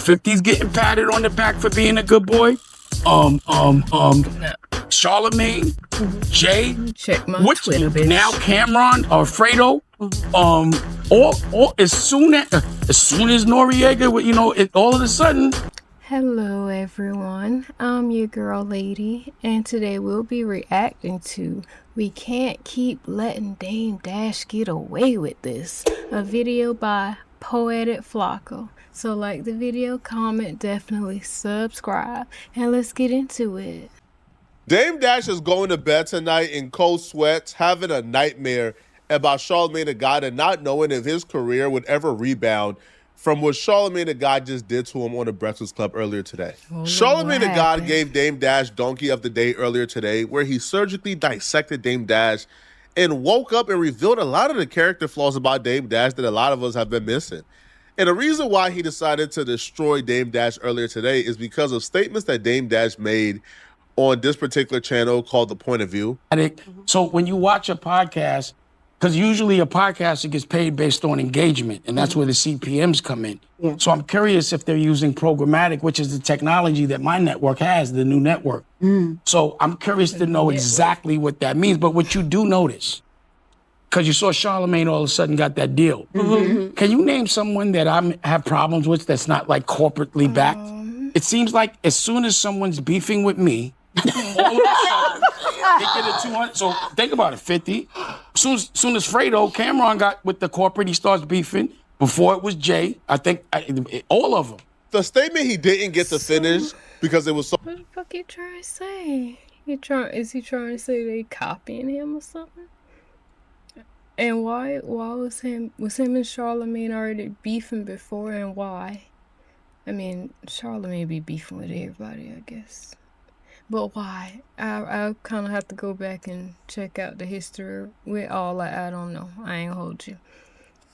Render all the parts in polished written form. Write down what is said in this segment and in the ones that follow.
50's getting patted on the back for being a good boy. Charlemagne, Jay, check my Twitter, bitch. Now Cameron, Fredo, all as soon as Noriega, all of a sudden. Hello everyone, I'm your girl Lady, and today we'll be reacting to "We Can't Keep Letting Dame Dash Get Away with This," a video by Poetic Flocko. So like the video, comment, definitely subscribe, and let's get into it. Dame Dash is going to bed tonight in cold sweats, having a nightmare about Charlemagne the God and not knowing if his career would ever rebound from what Charlemagne the God just did to him on the Breakfast Club earlier today. Charlemagne the God gave Dame Dash Donkey of the Day earlier today, where he surgically dissected Dame Dash and woke up and revealed a lot of the character flaws about Dame Dash that a lot of us have been missing. And the reason why he decided to destroy Dame Dash earlier today is because of statements that Dame Dash made on this particular channel called The Point of View. So when you watch a podcast, because usually a podcaster gets paid based on engagement, and that's where the CPMs come in. Yeah. So I'm curious if they're using programmatic, which is the technology that my network has, the new network. So I'm curious to know exactly what that means. But what you do notice, because you saw Charlemagne all of a sudden got that deal. Can you name someone that I have problems with that's not like corporately backed? It seems like as soon as someone's beefing with me, all of a sudden, they get a 200. So think about it, 50. Soon as Fredo, Cameron got with the corporate, he starts beefing. Before it was Jay, I think all of them. The statement he didn't get to finish because it was so. What the fuck you trying to say? Is he trying to say they copying him or something? And why was him and Charlemagne already beefing before, and why? I mean, Charlemagne be beefing with everybody, I guess. But why? I kind of have to go back and check out the history with all that. I don't know. I ain't hold you.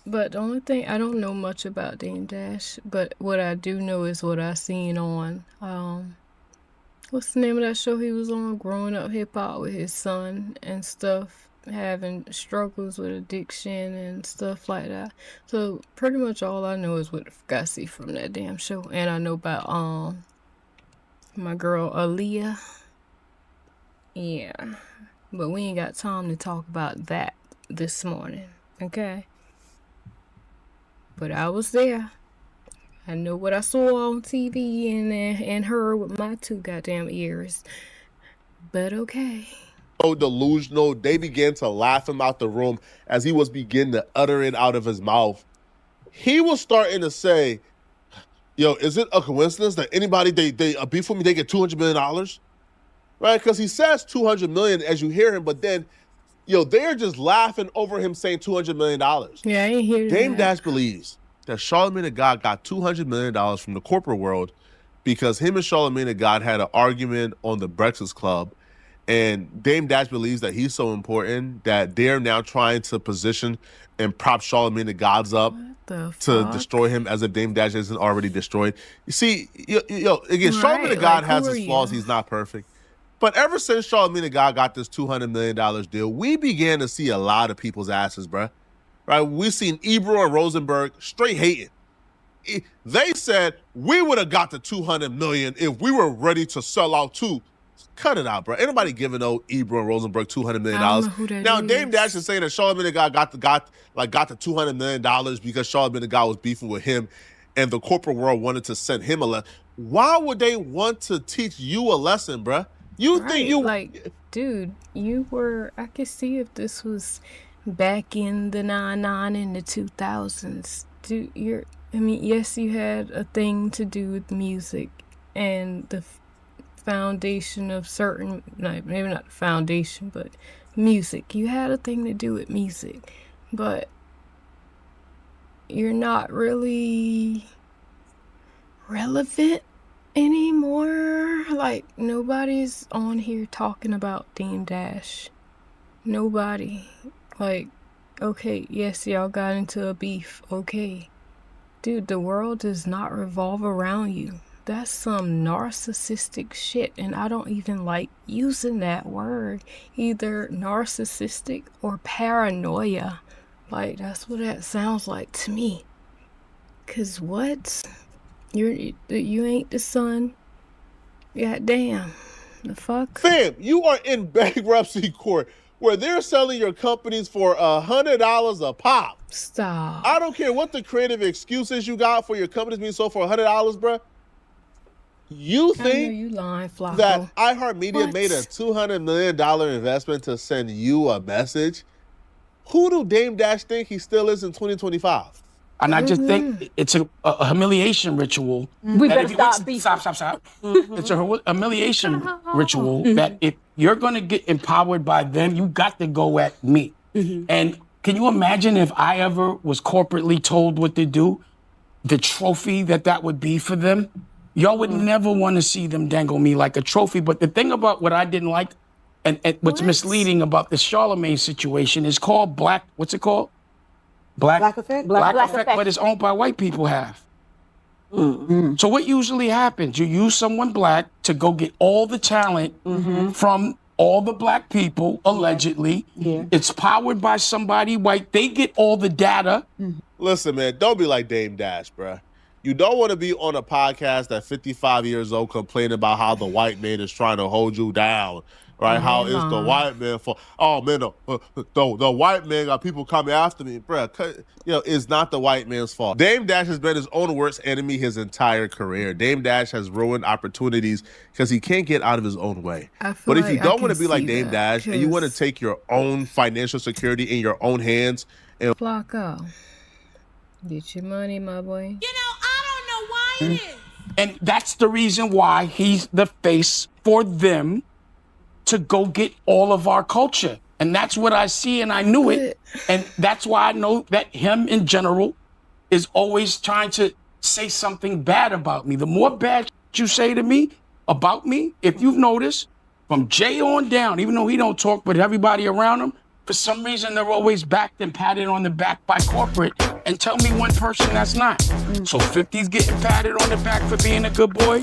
But the only thing, I don't know much about Dame Dash, but what I do know is what I seen on, what's the name of that show he was on? Growing Up Hip Hop, with his son and stuff, having struggles with addiction and stuff like that. So pretty much all I know is what I see from that damn show. And I know about, my girl Aaliyah. Yeah. But we ain't got time to talk about that this morning. Okay? But I was there. I know what I saw on TV and heard with my two goddamn ears. But okay. So delusional, they began to laugh him out the room as he was beginning to utter it out of his mouth. He was starting to say, yo, is it a coincidence that anybody they beef with me, they get $200 million? Right? Because he says $200 million as you hear him, but then, they're just laughing over him saying $200 million. Yeah, I ain't hear that. Dame Dash believes that Charlemagne the God got $200 million from the corporate world because him and Charlemagne the God had an argument on the Breakfast Club. And Dame Dash believes that he's so important that they're now trying to position and prop Charlemagne the Gods up to destroy him as if Dame Dash isn't already destroyed. You see, again, Charlemagne the God has his flaws. He's not perfect. But ever since Charlemagne the God got this $200 million deal, we began to see a lot of people's asses, bruh. Right? We've seen Ebro and Rosenberg straight hating. They said, we would have got the $200 million if we were ready to sell out too. Cut it out, bro. Ain't nobody giving Ebro and Rosenberg $200 million. Now, Dame Dash is saying that Charlemagne the God got the $200 million because Charlemagne the God was beefing with him and the corporate world wanted to send him a lesson. Why would they want to teach you a lesson, bro? Think you... Like, dude, I could see if this was back in the 99 and the 2000s. Dude, yes, you had a thing to do with music and the foundation of certain, maybe not the foundation, but music. You had a thing to do with music, but you're not really relevant anymore. Like, nobody's on here talking about Dame Dash. Nobody. Like, okay, yes, y'all got into a beef. Okay. Dude, the world does not revolve around you. That's some narcissistic shit, and I don't even like using that word. Either narcissistic or paranoia. Like, that's what that sounds like to me. 'Cause what? You ain't the son. God damn. The fuck? Fam, you are in bankruptcy court where they're selling your companies for $100 a pop. Stop. I don't care what the creative excuses you got for your companies being sold for $100, bruh. You I know think you lying, Flacco. that iHeartMedia What? made a $200 million investment to send you a message? Who do Dame Dash think he still is in 2025? And I just think it's a humiliation ritual. We that better if you- stop beefing. Stop. It's a humiliation ritual that if you're going to get empowered by them, you got to go at me. And can you imagine if I ever was corporately told what to do, the trophy that would be for them? Y'all would never want to see them dangle me like a trophy. But the thing about what I didn't like and what's What? misleading about the Charlemagne situation is called what's it called? Black Effect? Black Black effect, effect. but it's owned by white people half. So what usually happens? You use someone black to go get all the talent from all the black people, allegedly. Yeah. It's powered by somebody white. They get all the data. Listen, man, don't be like Dame Dash, bruh. You don't want to be on a podcast at 55 years old complaining about how the white man is trying to hold you down, right? How it's the white man for, oh, man, the white man got people coming after me. Bruh, it's not the white man's fault. Dame Dash has been his own worst enemy his entire career. Dame Dash has ruined opportunities because he can't get out of his own way. I feel But if you like I don't want to can be like see Dame that, Dash and you want to 'cause- take your own financial security in your own hands and Flacco, get your money, my boy. I don't know why it is. And that's the reason why he's the face for them to go get all of our culture. And that's what I see, and I knew it. And that's why I know that him in general is always trying to say something bad about me. The more bad you say to me about me, if you've noticed, from Jay on down, even though he don't talk, but everybody around him, for some reason they're always backed and patted on the back by corporate. And tell me one person that's not. So 50's getting patted on the back for being a good boy.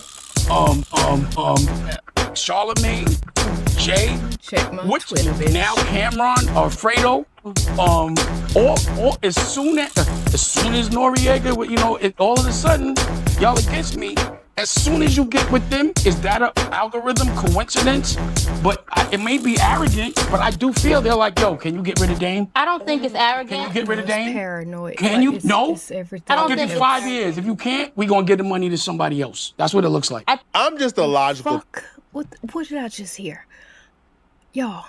Charlemagne, Jay, Check my Twitter, bitch. now Cameron or Fredo, or as soon as Noriega, all of a sudden, y'all against me. As soon as you get with them, is that an algorithm coincidence? But it may be arrogant, but I do feel they're like, yo, can you get rid of Dame? I don't think it's Can arrogant. you get rid of It's Dame? paranoid. Can Like, you? it's, No. It's everything. I don't I'll give think you 5 years. If you can't, we gonna give the money to somebody else. That's what it looks like. I'm just a logical Fuck. What did I just hear? Y'all,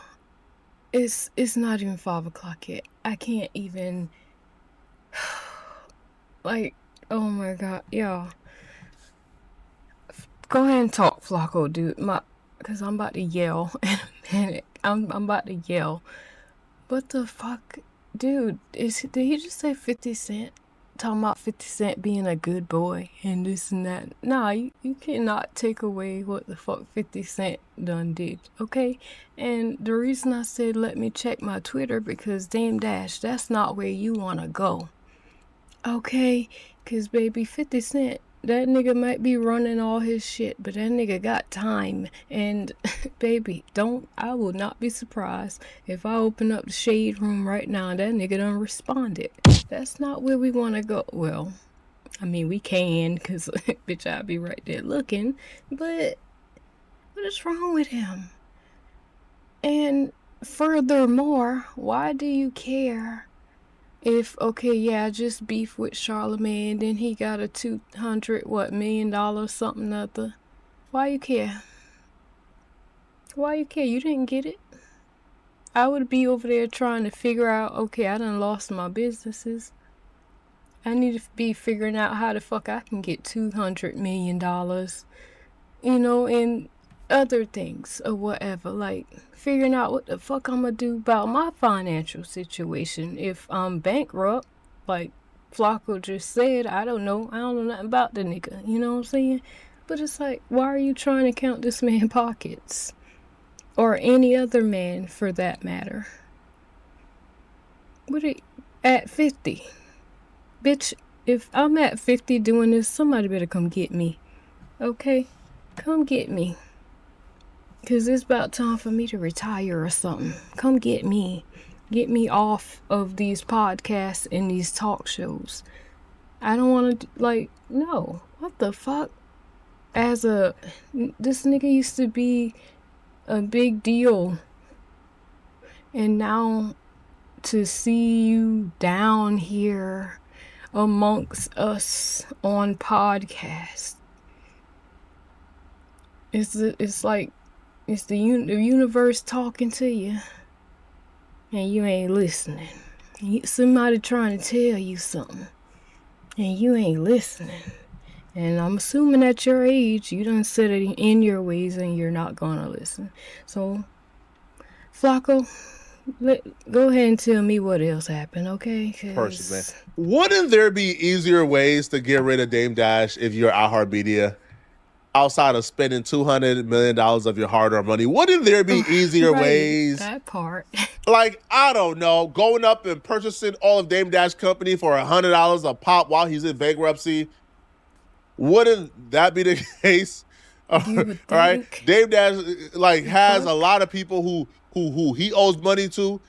it's not even 5 o'clock yet. I can't even. Like, oh my god, y'all. Go ahead and talk, Flacco, dude. Cause I'm about to yell in a minute. I'm about to yell. What the fuck, dude? Did he just say 50 Cent? Talking about 50 Cent being a good boy and this and that. Nah, you cannot take away what the fuck 50 Cent done did, okay? And the reason I said let me check my Twitter, because Dame Dash, that's not where you wanna go. Okay? Cause baby, 50 Cent, that nigga might be running all his shit, but that nigga got time. And baby, I will not be surprised if I open up the shade room right now and that nigga done responded. That's not where we want to go. Well, I mean, we can, cause bitch, I'll be right there looking. But what is wrong with him? And furthermore, why do you care? If, okay, yeah, I just beef with Charlemagne, then he got a $200 million something other. Why you care? Why you care? You didn't get it. I would be over there trying to figure out, okay, I done lost my businesses. I need to be figuring out how the fuck I can get $200 million, and other things or whatever, like figuring out what the fuck I'm gonna do about my financial situation if I'm bankrupt, like Flacco just said. I don't know nothing about the nigga, you know what I'm saying? But it's like, why are you trying to count this man's pockets, or any other man for that matter? At 50, bitch, if I'm at 50 doing this, somebody better come get me, okay? Come get me. Because it's about time for me to retire or something. Come get me. Get me off of these podcasts and these talk shows. I don't want to, like, no. What the fuck? This nigga used to be a big deal. And now to see you down here amongst us on podcast, it's like it's the universe talking to you, and you ain't listening. Somebody trying to tell you something, and you ain't listening. And I'm assuming at your age, you done set it in your ways, and you're not gonna listen. So, Flacco, go ahead and tell me what else happened, okay? Person, man. Wouldn't there be easier ways to get rid of Dame Dash if you're iHeartMedia? Outside of spending $200 million of your hard-earned money, wouldn't there be easier ways? That part. Like, I don't know, going up and purchasing all of Dame Dash company for $100 a pop while he's in bankruptcy? Wouldn't that be the case? You would All right, think. Dame Dash has a lot of people who he owes money to.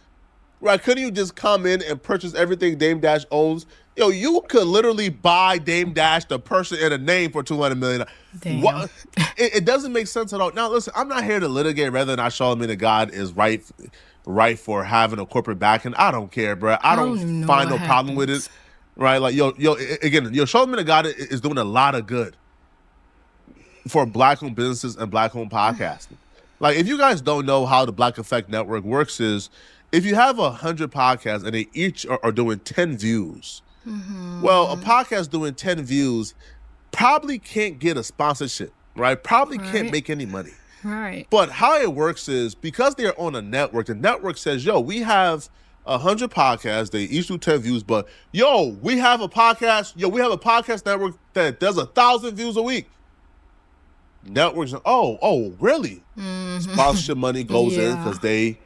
Right? Couldn't you just come in and purchase everything Dame Dash owns? Yo, you could literally buy Dame Dash, the person and a name, for $200 million. Damn. It doesn't make sense at all. Now, listen, I'm not here to litigate whether or not Charlamagne the God is right for having a corporate backing. I don't care, bro. I don't find no problem with it. Right? Like, Charlamagne the God is doing a lot of good for Black-owned businesses and Black-owned podcasting. Like, if you guys don't know how the Black Effect Network works, is if you have 100 podcasts and they each are doing 10 views, well, a podcast doing 10 views probably can't get a sponsorship, right? Probably can't make any money. Right. But how it works is because they're on a network, the network says, yo, we have 100 podcasts, they each do 10 views, but we have a podcast network that does 1,000 views a week. Networks, oh, really? Sponsorship money goes in because they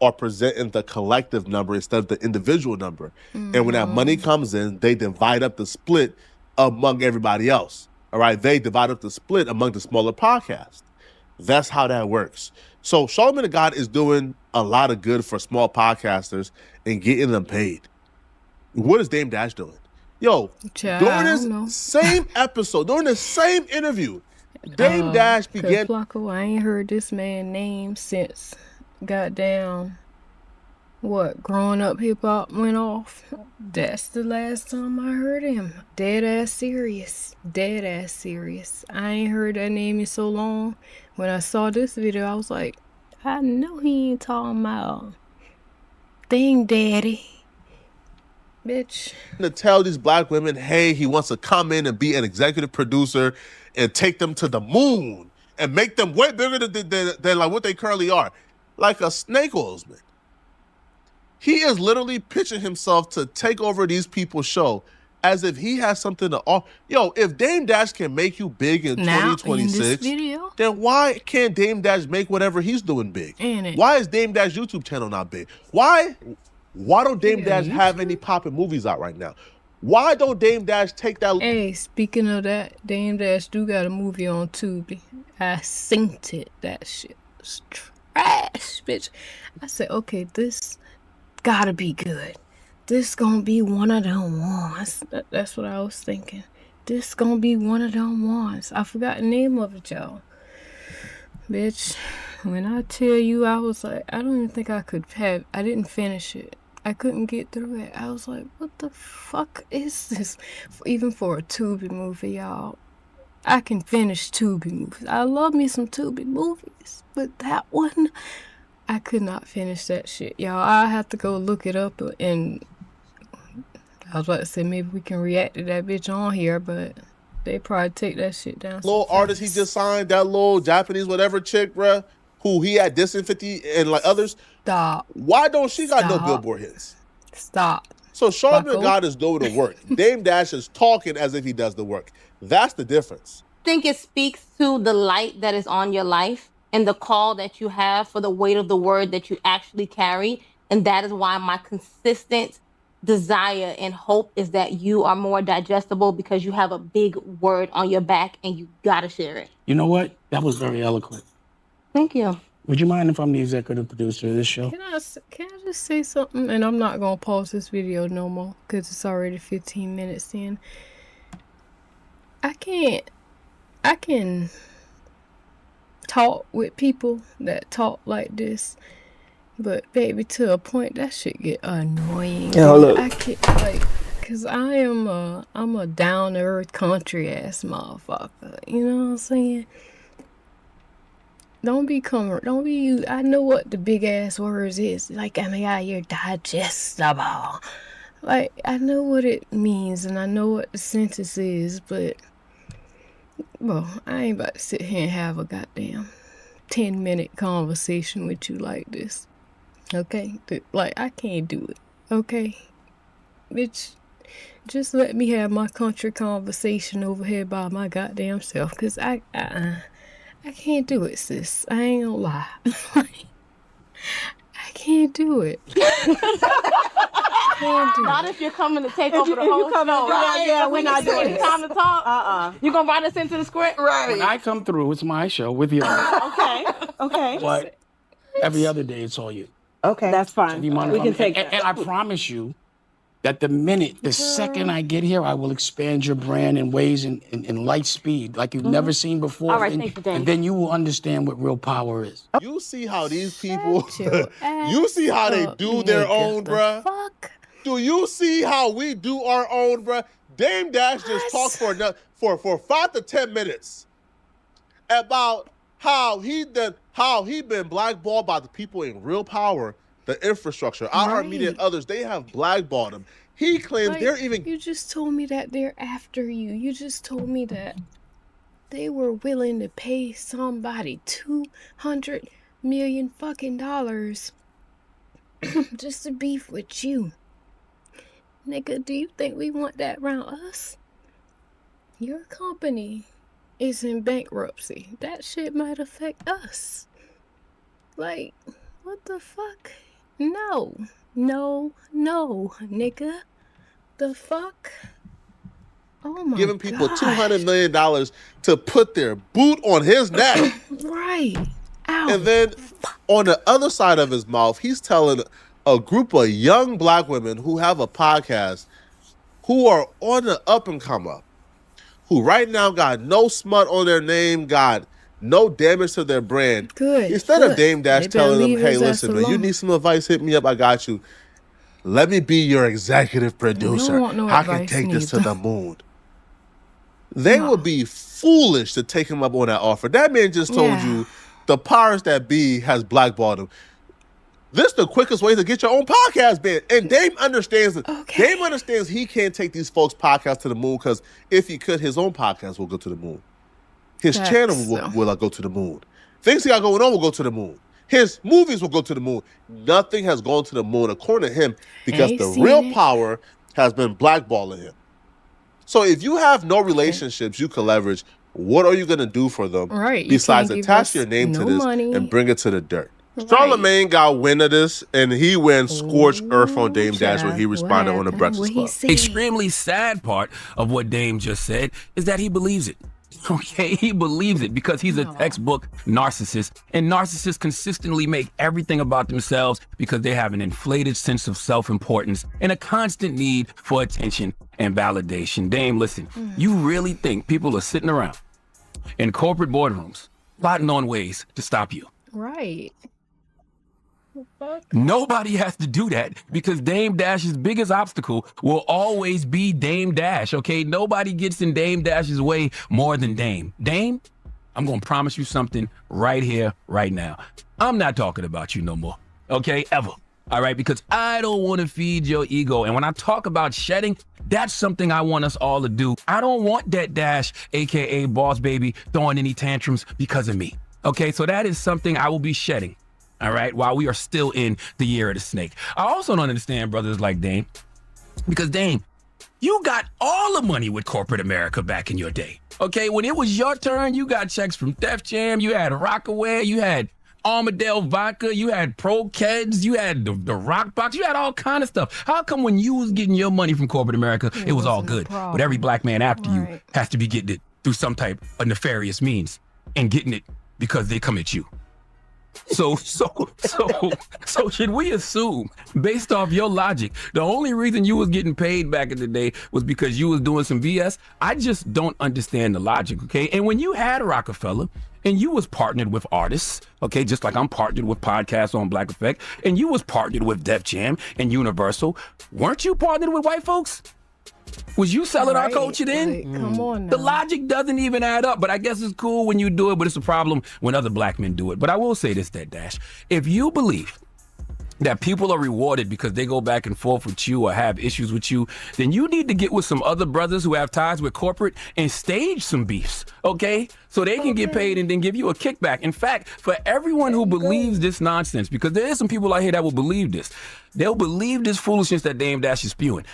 are presenting the collective number instead of the individual number. And when that money comes in, they divide up the split among everybody else. All right, they divide up the split among the smaller podcasts. That's how that works. So Charlamagne the God is doing a lot of good for small podcasters and getting them paid. What is Dame Dash doing? During this same episode, during the same interview, Dame Dash began. Flacco, I ain't heard this man's name since goddamn growing up hip hop went off. That's the last time I heard him. Dead ass serious. I ain't heard that name in so long. When I saw this video, I was like, I know he ain't talking about Thing Daddy. Bitch. To tell these Black women, hey, he wants to come in and be an executive producer and take them to the moon and make them way bigger than like what they currently are. Like a snake oilsman. He is literally pitching himself to take over these people's show as if he has something to offer. If Dame Dash can make you big in 2026, then why can't Dame Dash make whatever he's doing big? Why is Dame Dash YouTube channel not big? Why don't Dame Dash have any poppin' movies out right now? Why don't Dame Dash take that? Hey, speaking of that, Dame Dash do got a movie on Tubi. I synced it. That shit was trash, bitch. I said, okay, this gotta be good. This gonna be one of them ones. That's what I was thinking. This gonna be one of them ones. I forgot the name of it, y'all. Bitch, when I tell you, I was like, I don't even think I didn't finish it. I couldn't get through it. I was like, what the fuck is this? Even for a Tubi movie, y'all. I can finish Tubi movies. I love me some Tubi movies. But that one, I could not finish that shit, y'all. I have to go look it up, and I was about to say maybe we can react to that bitch on here, but they probably take that shit down. Little artist he just signed, that little Japanese whatever chick, bruh, who he had dissing 50 and like others. Stop. Why don't she got no Billboard hits? Stop. So Charlamagne the God is doing the work. Dame Dash is talking as if he does the work. That's the difference. I think it speaks to the light that is on your life and the call that you have for the weight of the word that you actually carry. And that is why my consistent desire and hope is that you are more digestible because you have a big word on your back and you gotta share it. You know what? That was very eloquent. Thank you. Would you mind if I'm the executive producer of this show? Can I just say something? And I'm not gonna pause this video no more because it's already 15 minutes in. I can talk with people that talk like this, but baby, to a point that shit get annoying. Yeah, look. I can't, like, cause I'm a down to earth country ass motherfucker. You know what I'm saying? Don't be you. I know what the big ass words is. Like, I mean, you're digestible. Like, I know what it means and I know what the sentence is, but, well, I ain't about to sit here and have a goddamn 10-minute conversation with you like this. Okay? Like, I can't do it. Okay? Bitch, just let me have my country conversation over here by my goddamn self, because I can't do it, sis. I ain't gonna lie. I can't do it. Not if you're coming to take over the whole show. Yeah, we're not doing It's this. time to talk. You gonna write us into the script? When Right. I come through, it's my show with you. Okay. But every other day, it's all you. Okay. That's fine. Do you mind We if can I'm- take and, that. and I promise you that the second I get here, I will expand your brand in ways in light speed like you've never seen before. All right, and, thank you, Dan. and then you will understand what real power is. You see how these people, Your you see how they ass do up, their nigga. own, The bruh? fuck? Do you see how we do our own, bruh? Dame Dash just talked for 5 to 10 minutes about how he been blackballed by the people in real power, the infrastructure, iHeartMedia and others. They have blackballed him. He claims Like, they're even. You just told me that they're after you. You just told me that they were willing to pay somebody $200 million fucking dollars just to beef with you. Nigga, do you think we want that around us? Your company is in bankruptcy. That shit might affect us. Like, what the fuck? No, nigga. The fuck? Oh my Giving people gosh. $200 million to put their boot on his neck. Right. Ow. And then on the other side of his mouth, he's telling a group of young black women who have a podcast, who are on the up and come up, who right now got no smut on their name, got no damage to their brand. Good. Instead of good. Dame Dash They better telling them, leave hey, his ass listen, man, you alone. need some advice, hit me up, I got you. Let me be your executive producer. want no I can advice take this to neither. the moon. They would be foolish to take him up on that offer. That man just told Yeah. you the powers that be has blackballed him. This is the quickest way to get your own podcast banned. And Dame understands it. Okay. Dame understands he can't take these folks' podcasts to the moon, because if he could, his own podcast will go to the moon. His Facts, channel though. will go to the moon. Things he got going on will go to the moon. His movies will go to the moon. Nothing has gone to the moon, according to him, because Ain't the seen real it. power has been blackballing him. So if you have no relationships you can leverage, what are you going to do for them Right, you besides can't give attach us your name to no this money. and bring it to the dirt? Right. Charlamagne got wind of this, and he went scorched earth on Dame Dash when he Child, responded what on the happened? Breakfast What he Club. said? Extremely sad part of what Dame just said is that he believes it. Okay, he believes it because he's a textbook narcissist, and narcissists consistently make everything about themselves because they have an inflated sense of self-importance and a constant need for attention and validation. Dame, listen, you really think people are sitting around in corporate boardrooms plotting on ways to stop you? Right. The fuck? Nobody has to do that because Dame Dash's biggest obstacle will always be Dame Dash, okay? Nobody gets in Dame Dash's way more than Dame. Dame, I'm gonna promise you something right here, right now. I'm not talking about you no more, okay? Ever, all right? Because I don't wanna feed your ego. And when I talk about shedding, that's something I want us all to do. I don't want that Dash, AKA Boss Baby, throwing any tantrums because of me, okay? So that is something I will be shedding. All right, while we are still in the year of the snake. I also don't understand brothers like Dame, because Dame, you got all the money with corporate America back in your day. Okay, when it was your turn, you got checks from Def Jam, you had Rockaway, you had Armadale Vodka, you had Pro Keds, you had the Rock Box, you had all kind of stuff. How come when you was getting your money from corporate America, it was all wasn't a good, problem. but every black man after you Right. has to be getting it through some type of nefarious means and getting it because they come at you? So should we assume, based off your logic, the only reason you was getting paid back in the day was because you was doing some BS? I just don't understand the logic, okay? And when you had Rockefeller and you was partnered with artists, okay, just like I'm partnered with podcasts on Black Effect, and you was partnered with Def Jam and Universal, weren't you partnered with white folks? Was you selling our culture then? Like, come on now. The logic doesn't even add up, but I guess it's cool when you do it, but it's a problem when other black men do it. But I will say this, that Dash, if you believe that people are rewarded because they go back and forth with you or have issues with you, then you need to get with some other brothers who have ties with corporate and stage some beefs, okay? So they can get paid and then give you a kickback. In fact, for everyone who believes this nonsense, because there is some people out here that will believe this, they'll believe this foolishness that Dame Dash is spewing.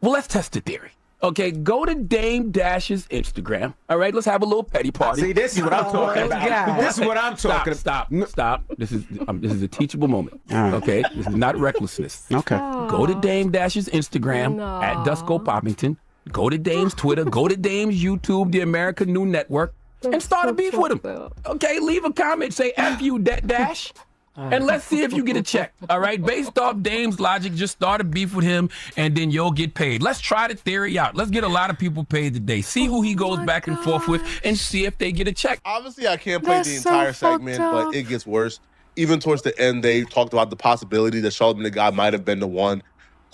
Well, let's test the theory. Okay, go to Dame Dash's Instagram. All right, let's have a little petty party. See, this is what I'm talking about. This is what I'm talking about. Stop. This is a teachable moment. Okay, this is not recklessness. Okay. Go to Dame Dash's Instagram at Dusko Poppington. Go to Dame's Twitter. Go to Dame's YouTube, the American New Network, and start a beef with him. Okay, leave a comment, say F you, Dash. And let's see if you get a check, all right? Based off Dame's logic, just start a beef with him, and then you'll get paid. Let's try the theory out. Let's get a lot of people paid today. See who he goes back and forth with, and see if they get a check. Obviously, I can't play the entire segment, but it gets worse. Even towards the end, they talked about the possibility that Charlamagne the God might have been the one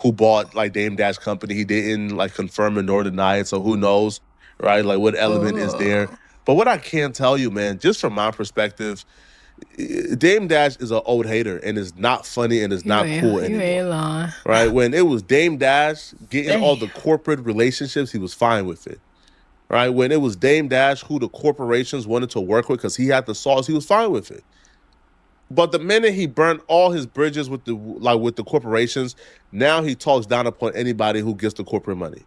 who bought, like, Dame Dash Company. He didn't, like, confirm it nor deny it, so who knows, right? Like, what element is there? But what I can tell you, man, just from my perspective, Dame Dash is an old hater and is not funny and is not cool anymore. You ain't lying. Right? When it was Dame Dash getting all the corporate relationships, he was fine with it. Right? When it was Dame Dash who the corporations wanted to work with because he had the sauce, he was fine with it. But the minute he burnt all his bridges with the corporations, now he talks down upon anybody who gets the corporate money.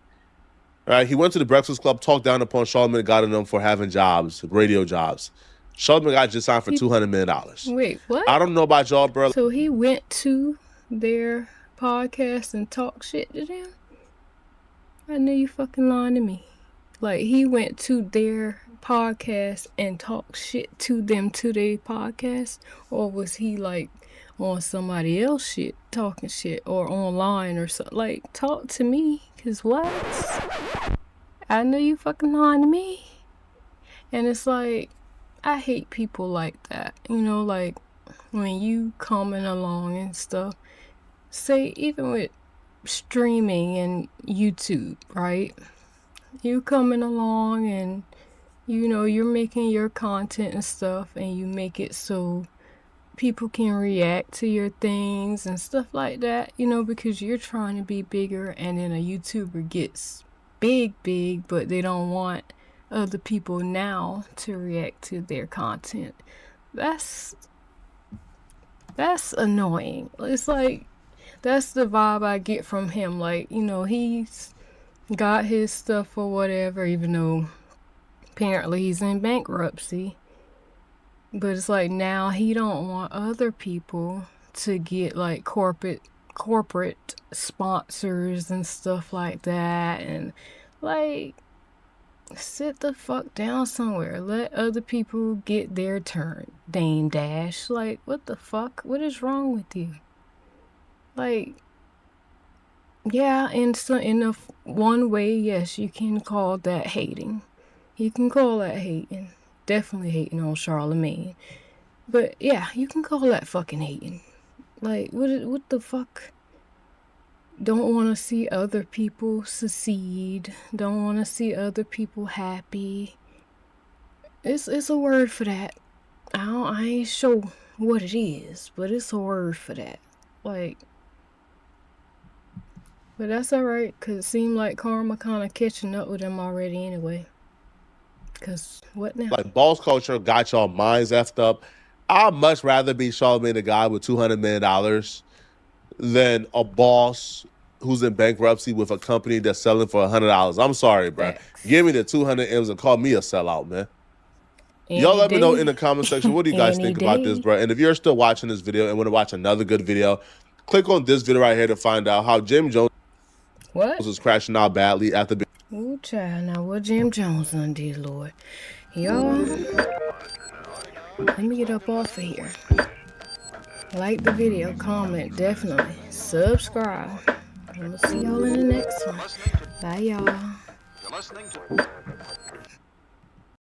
Right? He went to the Breakfast Club, talked down upon Charlamagne the God and them for having jobs, radio jobs. Charlamagne got just signed for $200 million. Wait, what? I don't know about y'all, bro. So he went to their podcast and talked shit to them? I knew you fucking lying to me. Like, he went to their podcast and talked shit to them to their podcast? Or was he, like, on somebody else shit, talking shit, or online or something? Like, talk to me, because what? I knew you fucking lying to me. And it's like, I hate people like that, you know, like when you coming along and stuff, say even with streaming and YouTube, right? You coming along and, you know, you're making your content and stuff and you make it so people can react to your things and stuff like that, you know, because you're trying to be bigger and then a YouTuber gets big, but they don't want other people now to react to their content. That's annoying. It's like, that's the vibe I get from him. Like, you know, he's got his stuff or whatever, even though apparently he's in bankruptcy. But it's like now he don't want other people to get like corporate sponsors and stuff like that. And like, sit the fuck down somewhere. Let other people get their turn, Dame Dash. Like, what the fuck? What is wrong with you? Like, yeah, in one way, yes, you can call that hating. You can call that hating. Definitely hating on Charlamagne. But yeah, you can call that fucking hating. Like, what the fuck? Don't want to see other people succeed. Don't want to see other people happy. It's a word for that. I ain't sure what it is, but it's a word for that. Like, but that's alright, because it seemed like karma kind of catching up with him already anyway. Because what now? Like, boss culture got y'all minds effed up. I'd much rather be Charlamagne the God with $200 million than a boss who's in bankruptcy with a company that's selling for $100. I'm sorry, bro. Give me the 200 M's and call me a sellout, man. Y'all let me know in the comment section, what do you guys think about this, bro? And if you're still watching this video and want to watch another good video, click on this video right here to find out how Jim Jones was crashing out badly after being... Ooh, child, now what Jim Jones done did, Lord. Y'all... Let me get up off of here. Like the video, comment, definitely. Subscribe. I'm gonna see y'all in the next one. Bye, y'all. You're listening to